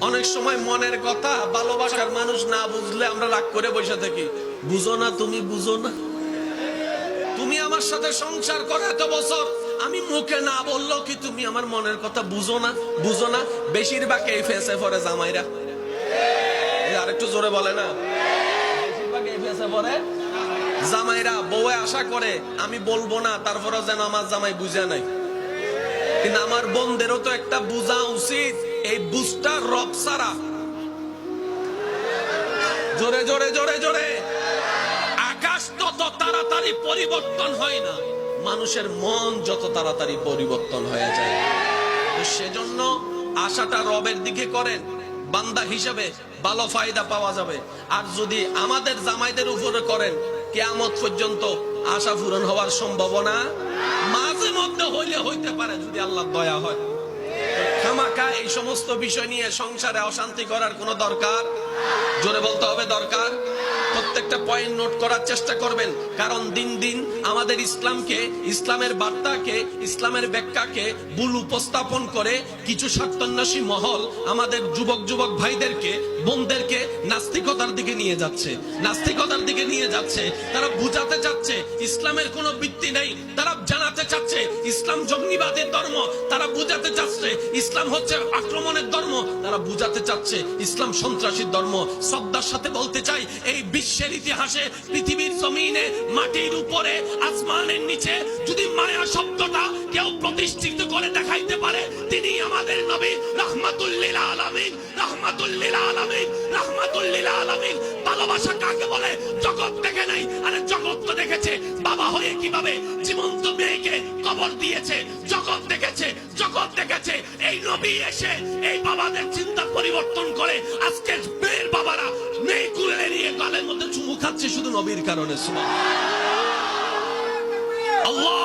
অনেক সময় মনের কথা ভালোবাসার মানুষ না বুঝলে আমরা রাগ করে বসে থাকি। বুঝো না, তুমি বুঝো না, তুমি আমার সাথে সংসার করে এত বছর, আমি মুখে না বললো কি তুমি আমার মনের কথা বুঝো না, বুঝো না। বেশিরভাগ এই ফেসে পড়ে জামাইরা। আর একটু জোরে বলে না, বেশিরভাগ এই ফেসে পড়ে জামাইরা। বউয়ে আশা করে আমি বলবো না, তারপরে যেন আমার জামাই বুঝে নাই। কিন্তু আমার বোনদেরও তো একটা বুঝা উচিত, এই বুঝটা রব সারা। জোরে জোরে জোরে জোরে। আকাশ তত তাড়াতাড়ি পরিবর্তন হয় না, মানুষের মন যত তাড়াতাড়ি পরিবর্তন হয়ে যায়। সেজন্য আশাটা রবের দিকে করেন, বান্দা হিসেবে ভালো ফায়দা পাওয়া যাবে। আর যদি আমাদের জামাইদের উপরে করেন, কিয়ামত পর্যন্ত আশা পূরণ হওয়ার সম্ভাবনা মাঝে মধ্যে হইলে হইতে পারে, যদি আল্লাহর দয়া হয়। খামাখা এই সমস্ত বিষয় নিয়ে সংসারে অশান্তি করার কোনো দরকার, জোরে বলতে হবে দরকার। প্রত্যেকটা পয়েন্ট নোট করার চেষ্টা করবেন, কারণ দিন দিন আমাদের ইসলামকে, ইসলামের বার্তাকে, ইসলামের ব্যাখ্যাকে ভুল উপস্থাপন করে কিছু স্বার্থান্বেষী মহল আমাদের যুবক যুবক ভাইদেরকে, বোনদেরকে নাস্তিকতার দিকে নিয়ে যাচ্ছে, নাস্তিকতার দিকে নিয়ে যাচ্ছে। তারা বুঝাতে চাচ্ছে ইসলামের কোনো ভিত্তি নেই, তারা জানাতে চাচ্ছে ইসলাম জঙ্গিবাদের ধর্ম, তারা বুঝাতে চাচ্ছে ইসলাম হচ্ছে আক্রমণের ধর্ম, তারা বুঝাতে চাচ্ছে ইসলাম সন্ত্রাসীর ধর্ম। শ্রদ্ধার সাথে বলতে চাই, এই বিশ্বের ইতিহাসে পৃথিবীর জমিনে, মাটির উপরে, আসমানের নিচে যদি মায়া শব্দটা কেউ প্রতিষ্ঠিত করে দেখাইতে পারে, তিনি আমাদের নবী রাহমাতুল লিল আলামিন, রাহমাতুল লিল আলামিন, রাহমাতুল লিল আলামিন। ভালোবাসা কাকে বলে জগৎ দেখে নাই, আরে জগৎ তো দেখেছে। বাবা হয়ে কিভাবে জীবন্ত মেয়েকে কবর দিয়েছে, জগৎ দেখেছে, জগৎ দেখেছে। এই নবী এসে এই বাবাদের চিন্তা পরিবর্তন করে আজকে মেয়ের বাবারা মেয়ে কুলে নিয়ে গালের মধ্যে চুমু খাচ্ছে শুধু নবীর কারণে। সুবহানাল্লাহ। আল্লাহ